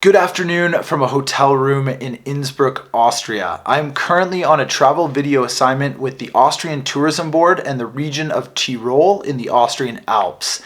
Good afternoon from a hotel room in Innsbruck, Austria. I'm currently on a travel video assignment with the Austrian Tourism Board and the region of Tyrol in the Austrian Alps.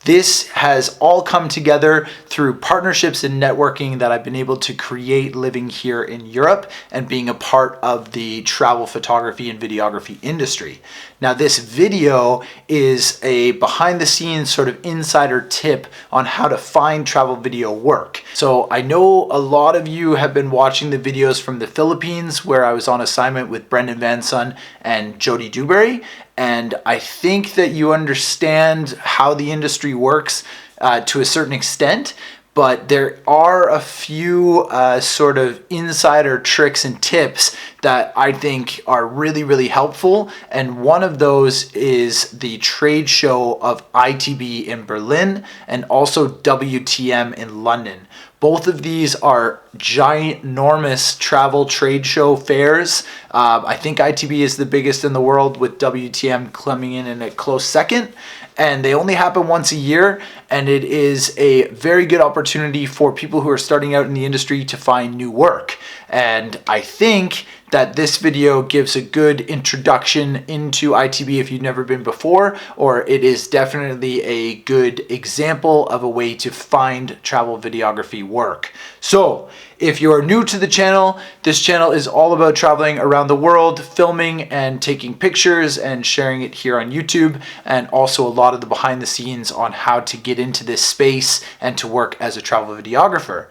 This has all come together through partnerships and networking that I've been able to create living here in Europe and being a part of the travel photography and videography industry. Now, this video is a behind the scenes sort of insider tip on how to find travel video work. So I know a lot of you have been watching the videos from the Philippines where I was on assignment with Brendan Van Son and Jody Dewberry. And I think that you understand how the industry works to a certain extent, but there are a few sort of insider tricks and tips that I think are really, really helpful. And one of those is the trade show of ITB in Berlin and also WTM in London. Both of these are ginormous travel trade show fairs. I think ITB is the biggest in the world, with WTM coming in a close second. And they only happen once a year, and it is a very good opportunity for people who are starting out in the industry to find new work. And I think that this video gives a good introduction into ITB if you've never been before, or it is definitely a good example of a way to find travel videography work. So if you are new to the channel, this channel is all about traveling around the world, filming and taking pictures and sharing it here on YouTube, and also a lot of the behind the scenes on how to get into this space and to work as a travel videographer.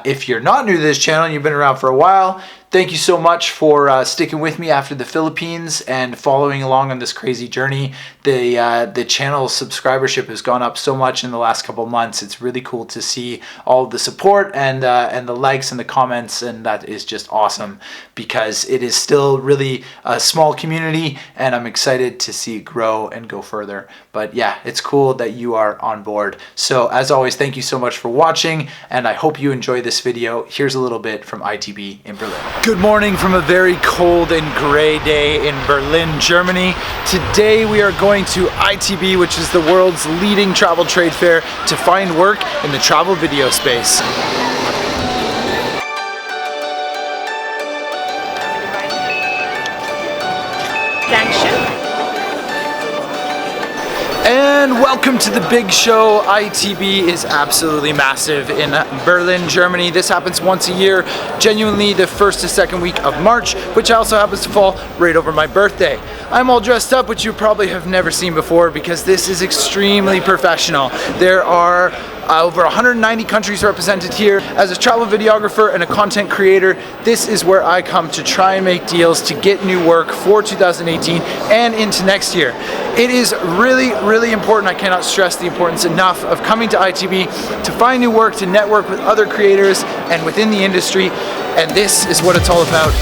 If you're not new to this channel and you've been around for a while, thank you so much for sticking with me after the Philippines and following along on this crazy journey. The channel's subscribership has gone up so much in the last couple months. It's really cool to see all of the support and the likes and the comments, and that is just awesome because it is still really a small community, and I'm excited to see it grow and go further. But yeah, it's cool that you are on board. So as always, thank you so much for watching, and I hope you enjoy this video. Here's a little bit from ITB in Berlin. Good morning from a very cold and gray day in Berlin, Germany. Today we are going to ITB, which is the world's leading travel trade fair, to find work in the travel video space. And welcome to the big show. ITB is absolutely massive in Berlin, Germany. This happens once a year, genuinely the first to second week of March, which also happens to fall right over my birthday. I'm all dressed up, which you probably have never seen before because this is extremely professional. There are over 190 countries represented here. As a travel videographer and a content creator, this is where I come to try and make deals to get new work for 2018 and into next year. It is really, really important. I cannot stress the importance enough of coming to ITB to find new work, to network with other creators and within the industry, and this is what it's all about.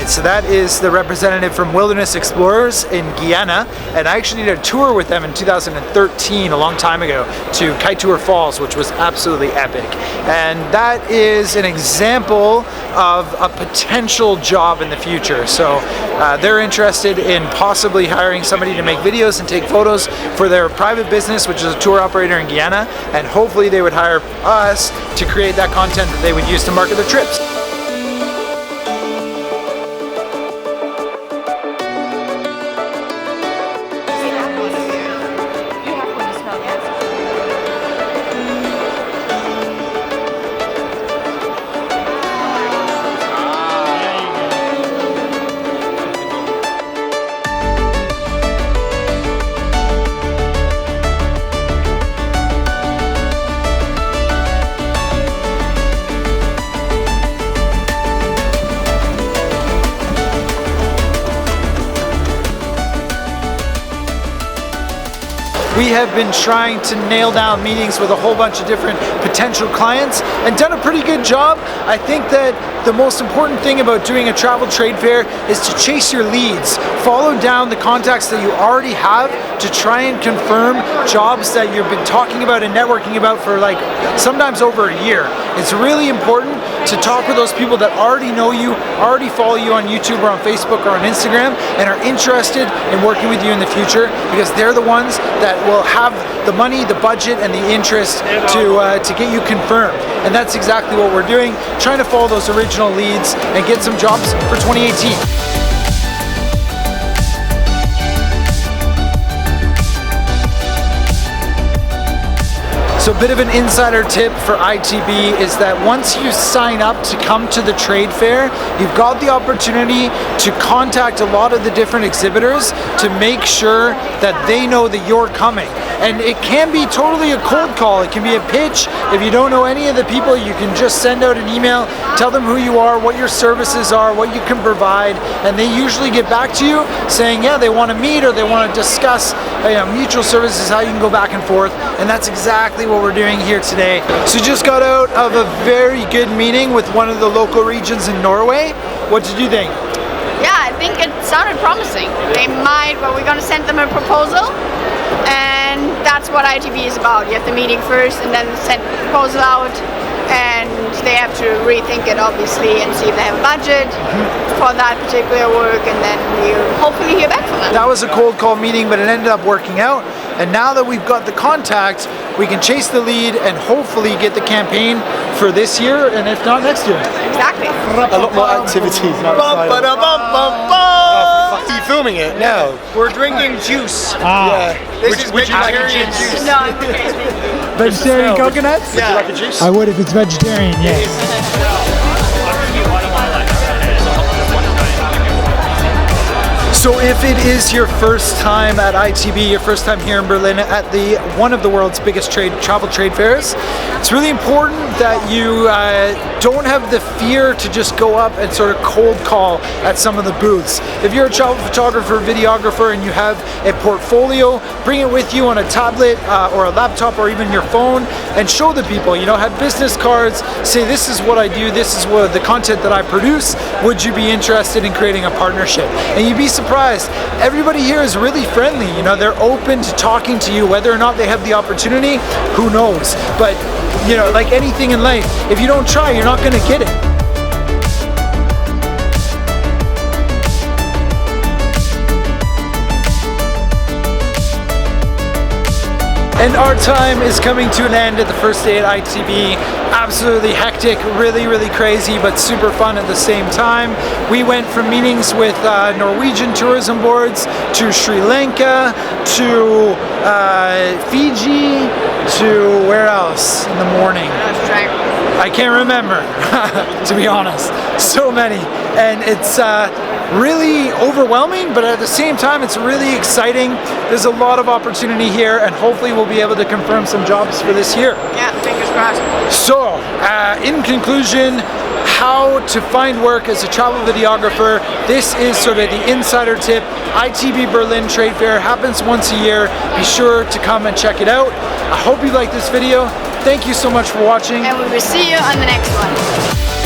So that is the representative from Wilderness Explorers in Guyana, and I actually did a tour with them in 2013, a long time ago, to Kaitour Falls, which was absolutely epic. And that is an example of a potential job in the future. So they're interested in possibly hiring somebody to make videos and take photos for their private business, which is a tour operator in Guyana, and hopefully they would hire us to create that content that they would use to market their trips. we have been trying to nail down meetings with a whole bunch of different potential clients and done a pretty good job. I think that the most important thing about doing a travel trade fair is to chase your leads. Follow down the contacts that you already have to try and confirm jobs that you've been talking about and networking about for like sometimes over a year. It's really important to talk with those people that already know you, already follow you on YouTube or on Facebook or on Instagram, and are interested in working with you in the future, because they're the ones that will have the money, the budget, and the interest to get you confirmed. And that's exactly what we're doing, trying to follow those original leads and get some jobs for 2018. So a bit of an insider tip for ITB is that once you sign up to come to the trade fair, you've got the opportunity to contact a lot of the different exhibitors to make sure that they know that you're coming. And it can be totally a cold call. It can be a pitch. If you don't know any of the people, you can just send out an email, tell them who you are, what your services are, what you can provide, and they usually get back to you saying, yeah, they want to meet or they want to discuss mutual services, how you can go back and forth. And that's exactly what we're doing here today. So just got out of a very good meeting with one of the local regions in Norway. What did you think? Yeah, I think it sounded promising. They might, but we're going to send them a proposal, and that's what ITB is about. You have the meeting first and then send the proposal out, and they have to rethink it obviously and see if they have a budget for that particular work, and then we'll hopefully hear back from them. That was a cold call meeting, but it ended up working out. And now that we've got the contact, we can chase the lead and hopefully get the campaign for this year, and if not, next year. Exactly. A lot more activities. Are you filming it? No. We're drinking juice. Yeah. This is vegetarian juice. No, I'm okay. Vegetarian coconuts? Would you like a juice? I would if it's vegetarian, yes. So if it is your first time at ITB, your first time here in Berlin at one of the world's biggest travel trade fairs, it's really important that you don't have the fear to just go up and sort of cold call at some of the booths. If you're a travel photographer, videographer, and you have a portfolio, bring it with you on a tablet or a laptop or even your phone and show the people, have business cards, say this is what I do, this is what the content that I produce, would you be interested in creating a partnership? And you'd be surprised. Everybody here is really friendly. They're open to talking to you. Whether or not they have the opportunity, who knows? But like anything in life, if you don't try, you're not going to get it. And our time is coming to an end at the first day at ITB. Absolutely hectic, really, really crazy, but super fun at the same time. We went from meetings with Norwegian tourism boards to Sri Lanka to Fiji to where else in the morning? I can't remember, to be honest. So many. And it's really overwhelming, but at the same time it's really exciting. There's a lot of opportunity here, and hopefully we'll be able to confirm some jobs for this year. Yeah, fingers crossed. So, in conclusion, how to find work as a travel videographer. This is sort of the insider tip. ITB Berlin Trade Fair happens once a year. Be sure to come and check it out. I hope you like this video. Thank you so much for watching. And we will see you on the next one.